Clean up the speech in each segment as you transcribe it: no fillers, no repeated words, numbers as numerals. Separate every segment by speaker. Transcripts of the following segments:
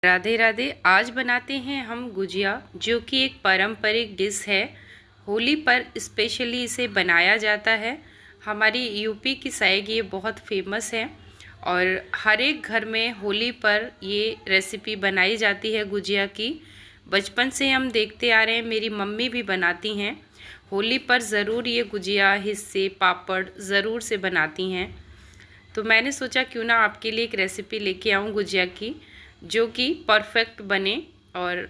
Speaker 1: राधे राधे। आज बनाते हैं हम गुजिया, जो कि एक पारंपरिक डिश है। होली पर स्पेशली इसे बनाया जाता है। हमारी यूपी की साइड ये बहुत फेमस है और हर एक घर में होली पर ये रेसिपी बनाई जाती है गुजिया की। बचपन से हम देखते आ रहे हैं, मेरी मम्मी भी बनाती हैं। होली पर ज़रूर ये गुजिया, हिस्से, पापड़ ज़रूर से बनाती हैं। तो मैंने सोचा क्यों ना आपके लिए एक रेसिपी लेके आऊँ गुजिया की, जो कि परफेक्ट बने। और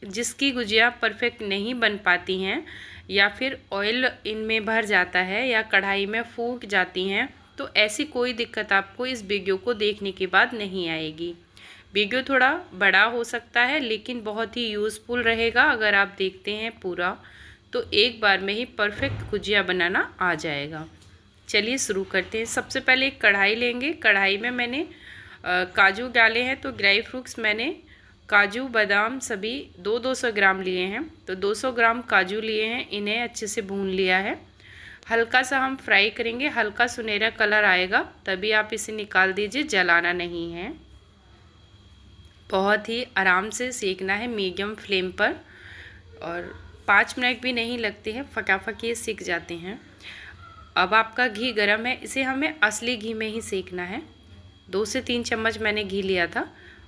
Speaker 1: जिसकी गुजिया परफेक्ट नहीं बन पाती हैं या फिर ऑयल इनमें भर जाता है या कढ़ाई में फूट जाती हैं, तो ऐसी कोई दिक्कत आपको इस वीडियो को देखने के बाद नहीं आएगी। वीडियो थोड़ा बड़ा हो सकता है लेकिन बहुत ही यूज़फुल रहेगा। अगर आप देखते हैं पूरा तो एक बार में ही परफेक्ट गुजिया बनाना आ जाएगा। चलिए शुरू करते हैं। सबसे पहले एक कढ़ाई लेंगे। कढ़ाई में मैंने काजू डाले हैं, तो ड्राई फ्रूट्स मैंने काजू बादाम सभी 200 ग्राम लिए हैं। तो 200 ग्राम काजू लिए हैं, इन्हें अच्छे से भून लिया है। हल्का सा हम फ्राई करेंगे, हल्का सुनहरा कलर आएगा तभी आप इसे निकाल दीजिए, जलाना नहीं है। बहुत ही आराम से सेकना है मीडियम फ्लेम पर, और 5 मिनट भी नहीं लगते हैं, फटाफट ये सेक जाते हैं। अब आपका घी गरम है, इसे हमें असली घी में ही सेकना है। 2 से 3 चम्मच मैंने घी लिया था।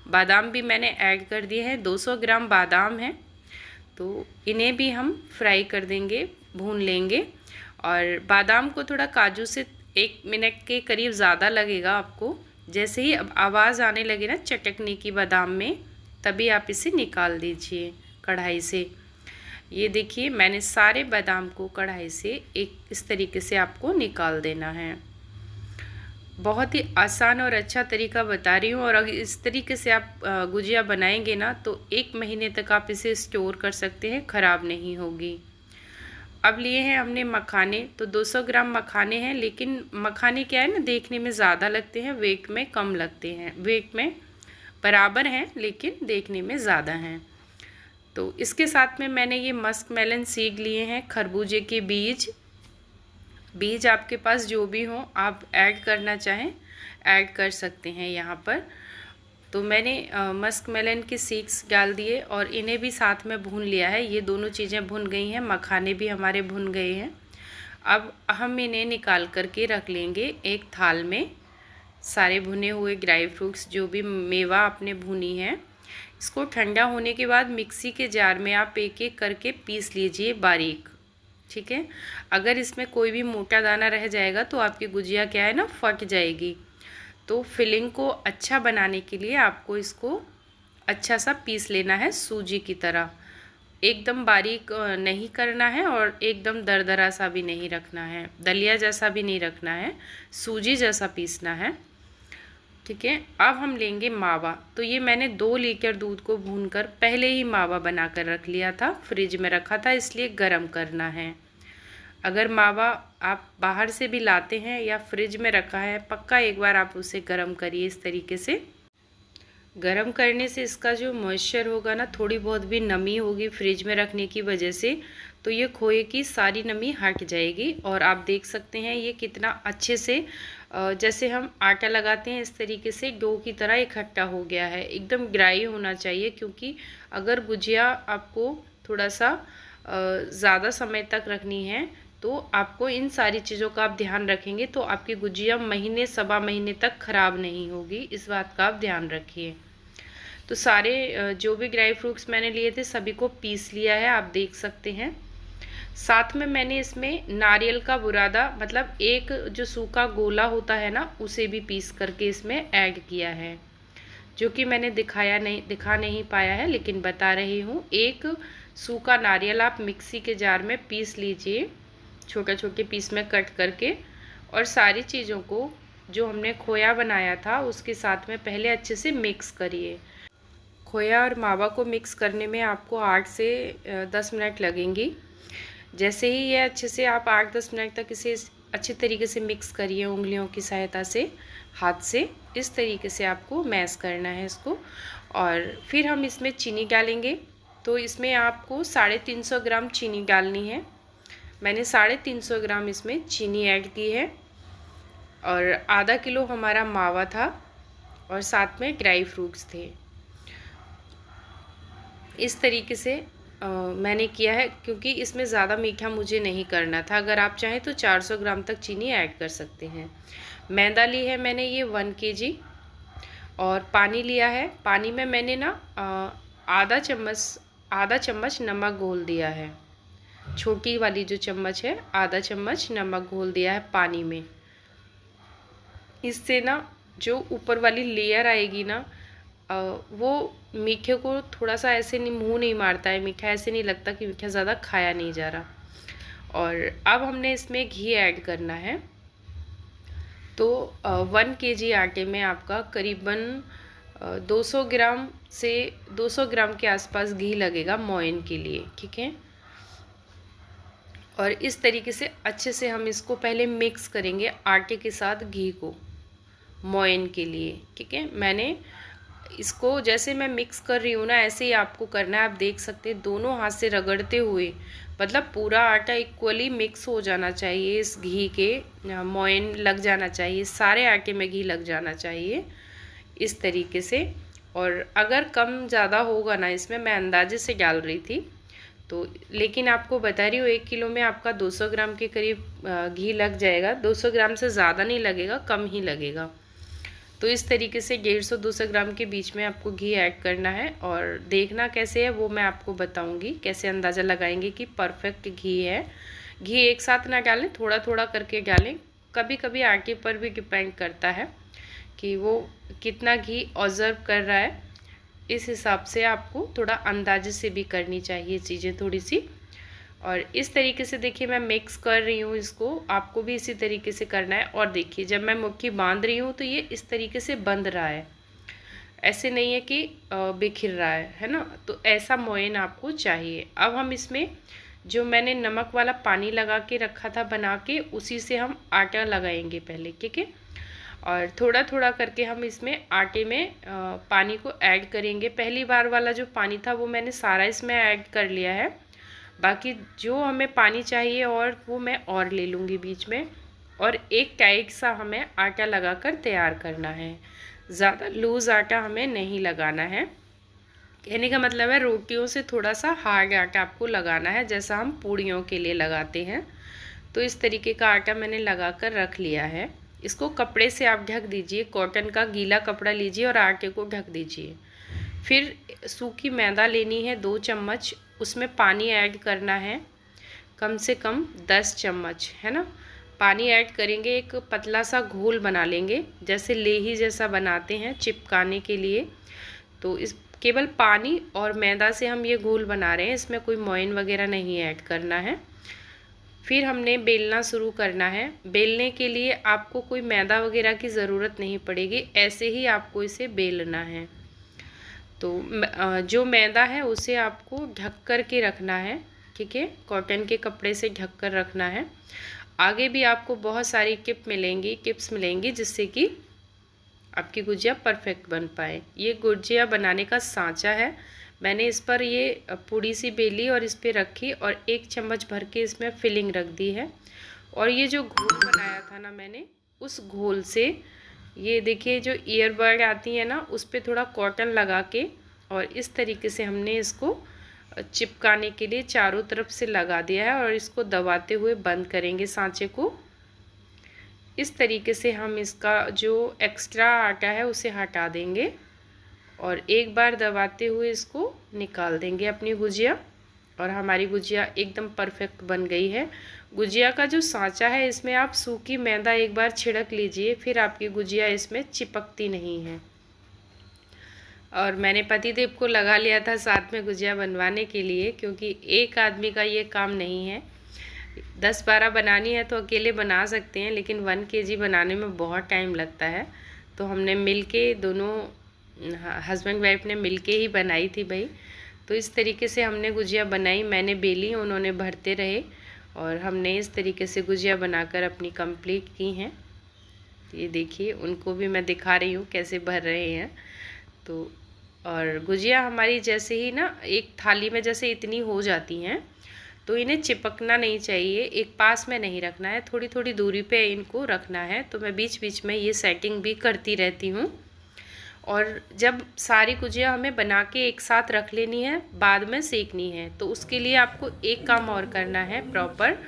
Speaker 1: बादाम भी मैंने ऐड कर दिए हैं, 200 ग्राम बादाम है, तो इन्हें भी हम फ्राई कर देंगे, भून लेंगे। और बादाम को थोड़ा काजू से 1 मिनट के करीब ज़्यादा लगेगा आपको। जैसे ही अब आवाज़ आने लगे ना चटकने की बादाम में, तभी आप इसे निकाल दीजिए कढ़ाई से। ये देखिए, मैंने सारे बादाम को कढ़ाई से एक इस तरीके से आपको निकाल देना है। बहुत ही आसान और अच्छा तरीका बता रही हूँ, और अगर इस तरीके से आप गुजिया बनाएंगे ना तो 1 महीने तक आप इसे स्टोर कर सकते हैं, ख़राब नहीं होगी। अब लिए हैं हमने मखाने, तो 200 ग्राम मखाने हैं, लेकिन मखाने क्या है ना, देखने में ज़्यादा लगते हैं, वेट में कम लगते हैं। वेट में बराबर हैं लेकिन देखने में ज़्यादा हैं। तो इसके साथ में मैंने ये मस्क मेलन सीड लिए हैं, खरबूजे के बीज आपके पास जो भी हो आप ऐड करना चाहें ऐड कर सकते हैं यहाँ पर। तो मैंने मस्क मेलन के सीड्स डाल दिए और इन्हें भी साथ में भून लिया है। ये दोनों चीज़ें भुन गई हैं, मखाने भी हमारे भुन गए हैं। अब हम इन्हें निकाल करके रख लेंगे एक थाल में। सारे भुने हुए ड्राई फ्रूट्स, जो भी मेवा आपने भुनी है, इसको ठंडा होने के बाद मिक्सी के जार में आप एक एक करके पीस लीजिए बारीक, ठीक है। अगर इसमें कोई भी मोटा दाना रह जाएगा तो आपकी गुजिया क्या है ना, फट जाएगी। तो फिलिंग को अच्छा बनाने के लिए आपको इसको अच्छा सा पीस लेना है, सूजी की तरह। एकदम बारीक नहीं करना है और एकदम दरदरा सा भी नहीं रखना है, दलिया जैसा भी नहीं रखना है, सूजी जैसा पीसना है, ठीक है। अब हम लेंगे मावा। तो ये मैंने 2 लीटर दूध को भूनकर पहले ही मावा बनाकर रख लिया था, फ्रिज में रखा था, इसलिए गरम करना है। अगर मावा आप बाहर से भी लाते हैं या फ्रिज में रखा है, पक्का एक बार आप उसे गरम करिए। इस तरीके से गरम करने से इसका जो मॉइस्चर होगा ना, थोड़ी बहुत भी नमी होगी फ्रिज में रखने की वजह से, तो ये खोए की सारी नमी हट जाएगी। और आप देख सकते हैं ये कितना अच्छे से, जैसे हम आटा लगाते हैं इस तरीके से डो की तरह इकट्ठा हो गया है। एकदम ड्राई होना चाहिए, क्योंकि अगर गुजिया आपको थोड़ा सा ज़्यादा समय तक रखनी है तो आपको इन सारी चीज़ों का आप ध्यान रखेंगे तो आपकी गुजिया महीने सवा महीने तक ख़राब नहीं होगी। इस बात का आप ध्यान रखिए। तो सारे जो भी ड्राई फ्रूट्स मैंने लिए थे सभी को पीस लिया है, आप देख सकते हैं। साथ में मैंने इसमें नारियल का बुरादा, मतलब एक जो सूखा गोला होता है ना, उसे भी पीस करके इसमें ऐड किया है, जो कि मैंने दिखा नहीं पाया है, लेकिन बता रही हूँ। एक सूखा नारियल आप मिक्सी के जार में पीस लीजिए, छोटे छोटे पीस में कट करके। और सारी चीज़ों को जो हमने खोया बनाया था उसके साथ में पहले अच्छे से मिक्स करिए। खोया और मावा को मिक्स करने में आपको 8 से 10 मिनट लगेंगी। जैसे ही ये अच्छे से आप 8-10 मिनट तक इसे अच्छे तरीके से मिक्स करिए उंगलियों की सहायता से, हाथ से इस तरीके से आपको मैश करना है इसको। और फिर हम इसमें चीनी डालेंगे। तो इसमें आपको 350 ग्राम चीनी डालनी है। मैंने 350 ग्राम इसमें चीनी ऐड की है। और आधा किलो हमारा मावा था और साथ में ड्राई फ्रूट्स थे। इस तरीके से मैंने किया है, क्योंकि इसमें ज़्यादा मीठा मुझे नहीं करना था। अगर आप चाहें तो 400 ग्राम तक चीनी ऐड कर सकते हैं। मैदा ली है मैंने ये 1 kg, और पानी लिया है। पानी में मैंने ना आधा चम्मच नमक घोल दिया है। छोटी वाली जो चम्मच है, आधा चम्मच नमक घोल दिया है पानी में। इससे ना जो ऊपर वाली लेयर आएगी ना, वो मीठे को थोड़ा सा ऐसे नहीं, मुंह नहीं मारता है मीठा, ऐसे नहीं लगता कि मीठा ज़्यादा खाया नहीं जा रहा। और अब हमने इसमें घी ऐड करना है। तो 1 kg आटे में आपका करीबन 200 ग्राम से 200 ग्राम के आसपास घी लगेगा मोयन के लिए, ठीक है। और इस तरीके से अच्छे से हम इसको पहले मिक्स करेंगे आटे के साथ घी को मोयन के लिए, ठीक है। मैंने इसको जैसे मैं मिक्स कर रही हूँ ना, ऐसे ही आपको करना है। आप देख सकते हैं दोनों हाथ से रगड़ते हुए, मतलब पूरा आटा इक्वली मिक्स हो जाना चाहिए, इस घी के मोयन लग जाना चाहिए, सारे आटे में घी लग जाना चाहिए इस तरीके से। और अगर कम ज़्यादा होगा ना इसमें, मैं अंदाजे से डाल रही थी तो, लेकिन आपको बता रही हूँ 1 किलो में आपका 200 ग्राम के करीब घी लग जाएगा। 200 ग्राम से ज़्यादा नहीं लगेगा, कम ही लगेगा। तो इस तरीके से 150-200 ग्राम के बीच में आपको घी ऐड करना है। और देखना कैसे है वो मैं आपको बताऊंगी, कैसे अंदाज़ा लगाएंगे कि परफेक्ट घी है। घी एक साथ ना डालें, थोड़ा थोड़ा करके डालें। कभी कभी आटे पर भी डिपेंड करता है कि वो कितना घी ऑब्जर्व कर रहा है। इस हिसाब से आपको थोड़ा अंदाजे से भी करनी चाहिए चीज़ें थोड़ी सी। और इस तरीके से देखिए मैं मिक्स कर रही हूँ इसको, आपको भी इसी तरीके से करना है। और देखिए जब मैं मुट्ठी बांध रही हूँ तो ये इस तरीके से बंध रहा है, ऐसे नहीं है कि बिखर रहा है ना। तो ऐसा मोयन आपको चाहिए। अब हम इसमें जो मैंने नमक वाला पानी लगा के रखा था बना के, उसी से हम आटा लगाएंगे पहले, ठीक है। और थोड़ा थोड़ा करके हम इसमें आटे में पानी को ऐड करेंगे। पहली बार वाला जो पानी था वो मैंने सारा इसमें ऐड कर लिया है, बाकी जो हमें पानी चाहिए और वो मैं और ले लूँगी बीच में। और एक टाइट सा हमें आटा लगाकर तैयार करना है, ज़्यादा लूज़ आटा हमें नहीं लगाना है। कहने का मतलब है रोटियों से थोड़ा सा हार्ड आटा आपको लगाना है, जैसा हम पूड़ियों के लिए लगाते हैं। तो इस तरीके का आटा मैंने लगा कर रख लिया है। इसको कपड़े से आप ढक दीजिए, कॉटन का गीला कपड़ा लीजिए और आटे को ढक दीजिए। फिर सूखी मैदा लेनी है 2 चम्मच, उसमें पानी ऐड करना है कम से कम 10 चम्मच, है ना। पानी ऐड करेंगे, एक पतला सा घोल बना लेंगे, जैसे लेही जैसा बनाते हैं चिपकाने के लिए। तो इस केवल पानी और मैदा से हम ये घोल बना रहे हैं, इसमें कोई मोयन वगैरह नहीं ऐड करना है। फिर हमने बेलना शुरू करना है। बेलने के लिए आपको कोई मैदा वगैरह की ज़रूरत नहीं पड़ेगी, ऐसे ही आपको इसे बेलना है। तो जो मैदा है उसे आपको ढक कर के रखना है, ठीक है, कॉटन के कपड़े से ढक कर रखना है। आगे भी आपको बहुत सारी टिप्स मिलेंगी जिससे कि आपकी गुजिया परफेक्ट बन पाए। ये गुजिया बनाने का सांचा है, मैंने इस पर ये पूड़ी सी बेली और इस पर रखी और 1 चम्मच भर के इसमें फिलिंग रख दी है। और ये जो घोल बनाया था ना मैंने, उस घोल से ये देखिए जो ईयरबड आती है ना, उस पर थोड़ा कॉटन लगा के और इस तरीके से हमने इसको चिपकाने के लिए चारों तरफ से लगा दिया है। और इसको दबाते हुए बंद करेंगे सांचे को। इस तरीके से हम इसका जो एक्स्ट्रा आटा है उसे हटा देंगे और एक बार दबाते हुए इसको निकाल देंगे अपनी गुजिया। और हमारी गुजिया एकदम परफेक्ट बन गई है। गुजिया का जो सांचा है इसमें आप सूखी मैदा एक बार छिड़क लीजिए, फिर आपकी गुजिया इसमें चिपकती नहीं है। और मैंने पतिदेव को लगा लिया था साथ में गुजिया बनवाने के लिए, क्योंकि एक आदमी का ये काम नहीं है। 10-12 बनानी है तो अकेले बना सकते हैं, लेकिन 1 kg बनाने में बहुत टाइम लगता है। तो हमने मिलके दोनों हस्बैंड वाइफ ने मिलके ही बनाई थी भाई। तो इस तरीके से हमने गुजिया बनाई, मैंने बेली, उन्होंने भरते रहे और हमने इस तरीके से गुजिया बनाकर अपनी कंप्लीट की हैं। ये देखिए उनको भी मैं दिखा रही हूँ कैसे भर रहे हैं। तो और गुजिया हमारी जैसे ही ना एक थाली में जैसे इतनी हो जाती हैं तो इन्हें चिपकना नहीं चाहिए, एक पास में नहीं रखना है, थोड़ी थोड़ी दूरी पे इनको रखना है। तो मैं बीच बीच में ये सेटिंग भी करती रहती हूँ। और जब सारी गुजिया हमें बना के एक साथ रख लेनी है, बाद में सेकनी है, तो उसके लिए आपको एक काम और करना है प्रॉपर,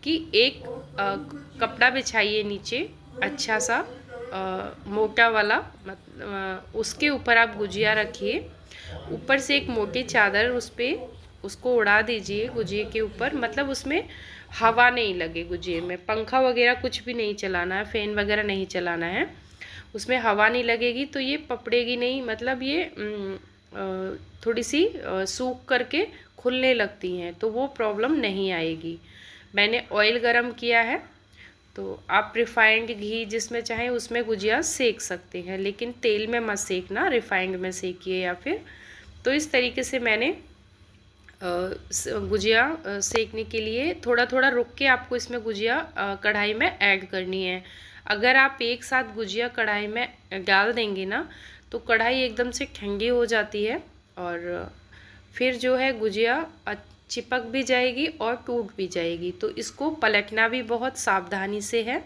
Speaker 1: कि एक कपड़ा बिछाइए नीचे अच्छा सा मोटा वाला, उसके ऊपर आप गुजिया रखिए, ऊपर से एक मोटी चादर उस पर उसको उड़ा दीजिए गुजिए के ऊपर, मतलब उसमें हवा नहीं लगे गुजिए में, पंखा वगैरह कुछ भी नहीं चलाना है, फ़ैन वगैरह नहीं चलाना है, उसमें हवा नहीं लगेगी तो ये पपड़ेगी नहीं, मतलब ये थोड़ी सी सूख करके खुलने लगती हैं, तो वो प्रॉब्लम नहीं आएगी। मैंने ऑयल गरम किया है, तो आप रिफाइंड घी जिसमें चाहें उसमें गुजिया सेक सकते हैं, लेकिन तेल में मत सेकना, रिफाइंड में सेकिए या फिर। तो इस तरीके से मैंने गुजिया सेकने के लिए थोड़ा थोड़ा रुक के आपको इसमें गुजिया कढ़ाई में ऐड करनी है। अगर आप एक साथ गुजिया कढ़ाई में डाल देंगे ना, तो कढ़ाई एकदम से ठंडी हो जाती है और फिर जो है गुजिया चिपक भी जाएगी और टूट भी जाएगी। तो इसको पलटना भी बहुत सावधानी से है,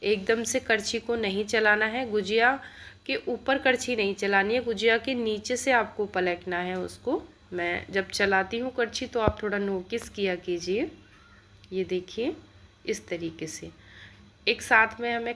Speaker 1: एकदम से करछी को नहीं चलाना है, गुजिया के ऊपर करछी नहीं चलानी है, गुजिया के नीचे से आपको पलटना है उसको। मैं जब चलाती हूँ करछी तो आप थोड़ा नोटिस किया कीजिए। ये देखिए इस तरीके से एक साथ में हमें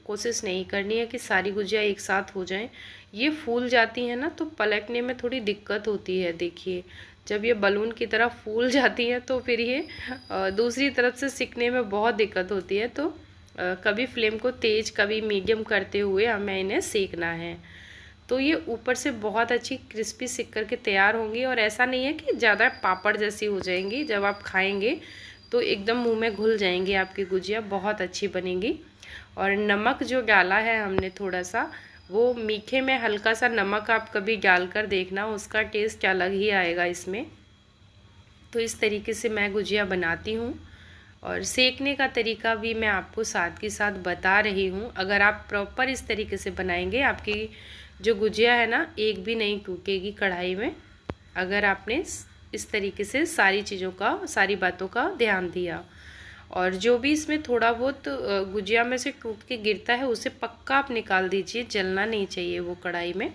Speaker 1: कोशिश नहीं करनी है कि सारी गुजिया एक साथ हो जाएं। ये फूल जाती है ना तो पलटने में थोड़ी दिक्कत होती है। देखिए जब ये बलून की तरह फूल जाती है तो फिर ये दूसरी तरफ से सिकने में बहुत दिक्कत होती है। तो कभी फ्लेम को तेज़ कभी मीडियम करते हुए हमें इन्हें सेकना है। तो ये ऊपर से बहुत अच्छी क्रिस्पी सिक करके तैयार होंगी और ऐसा नहीं है कि ज़्यादा पापड़ जैसी हो जाएंगी, जब आप खाएंगे तो एकदम मुंह में घुल जाएंगी आपकी गुजिया, बहुत अच्छी बनेगी। और नमक जो डाला है हमने थोड़ा सा, वो मीठे में हल्का सा नमक आप कभी डाल कर देखना, उसका टेस्ट अलग ही आएगा इसमें। तो इस तरीके से मैं गुजिया बनाती हूँ और सेकने का तरीका भी मैं आपको साथ के साथ बता रही हूँ। अगर आप प्रॉपर इस तरीके से बनाएंगे, आपकी जो गुजिया है ना एक भी नहीं टूटेगी कढ़ाई में, अगर आपने इस तरीके से सारी चीज़ों का, सारी बातों का ध्यान दिया। और जो भी इसमें थोड़ा बहुत गुजिया में से टूट के गिरता है उसे पक्का आप निकाल दीजिए, जलना नहीं चाहिए वो कढ़ाई में,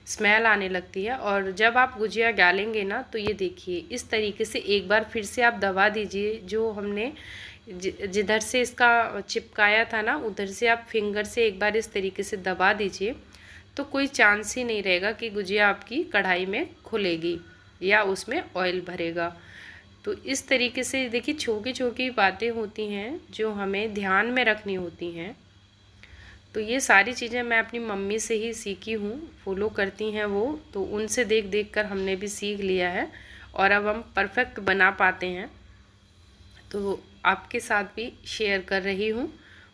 Speaker 1: स्मेल आने लगती है। और जब आप गुजिया डालेंगे ना तो ये देखिए इस तरीके से एक बार फिर से आप दबा दीजिए, जो हमने जिधर से इसका चिपकाया था ना उधर से आप फिंगर से एक बार इस तरीके से दबा दीजिए, तो कोई चांस ही नहीं रहेगा कि गुजिया आपकी कढ़ाई में खुलेगी या उसमें ऑयल भरेगा। तो इस तरीके से देखिए छोटी छोटी बातें होती हैं जो हमें ध्यान में रखनी होती हैं। तो ये सारी चीज़ें मैं अपनी मम्मी से ही सीखी हूँ, फॉलो करती हैं वो, तो उनसे देख देख कर हमने भी सीख लिया है और अब हम परफेक्ट बना पाते हैं। तो आपके साथ भी शेयर कर रही हूँ।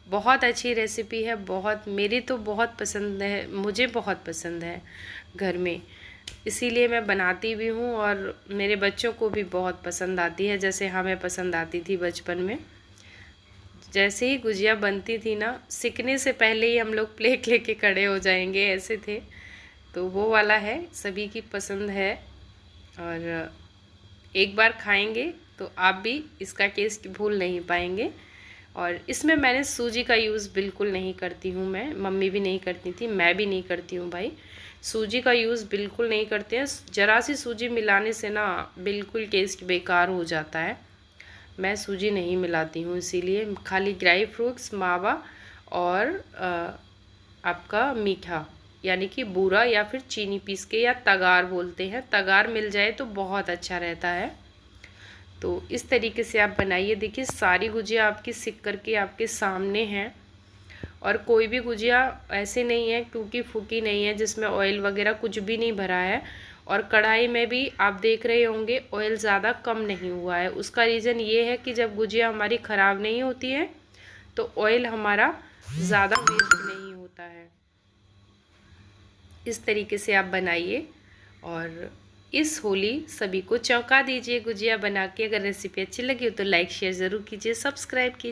Speaker 1: बहुत अच्छी रेसिपी है, बहुत, मेरी तो बहुत पसंद है, मुझे बहुत पसंद है घर में, इसीलिए मैं बनाती भी हूँ और मेरे बच्चों को भी बहुत पसंद आती है, जैसे हमें पसंद आती थी बचपन में। जैसे ही गुजिया बनती थी ना, सिकने से पहले ही हम लोग प्लेट लेके खड़े हो जाएंगे, ऐसे थे। तो वो वाला है, सभी की पसंद है और एक बार खाएंगे तो आप भी इसका टेस्ट भूल नहीं पाएंगे। और इसमें मैंने सूजी का यूज़ बिल्कुल नहीं करती हूँ, मैं, मम्मी भी नहीं करती थी, मैं भी नहीं करती हूँ भाई, सूजी का यूज़ बिल्कुल नहीं करते हैं। ज़रा सी सूजी मिलाने से ना बिल्कुल टेस्ट बेकार हो जाता है, मैं सूजी नहीं मिलाती हूँ, इसीलिए खाली ड्राई फ्रूट्स, मावा और आपका मीठा यानी कि बूरा या फिर चीनी पीस के, या तगार बोलते हैं, तगार मिल जाए तो बहुत अच्छा रहता है। तो इस तरीके से आप बनाइए। देखिए सारी गुजिया आपकी सिक करके आपके सामने हैं और कोई भी गुजिया ऐसे नहीं है टूटी फूटी नहीं है जिसमें ऑयल वगैरह कुछ भी नहीं भरा है। और कढ़ाई में भी आप देख रहे होंगे ऑयल ज़्यादा कम नहीं हुआ है। उसका रीज़न ये है कि जब गुजिया हमारी ख़राब नहीं होती है तो ऑयल हमारा ज़्यादा वेस्ट नहीं होता है। इस तरीके से आप बनाइए और इस होली सभी को चौंका दीजिए गुजिया बना के। अगर रेसिपी अच्छी लगी हो तो लाइक शेयर ज़रूर कीजिए, सब्सक्राइब कीजिए।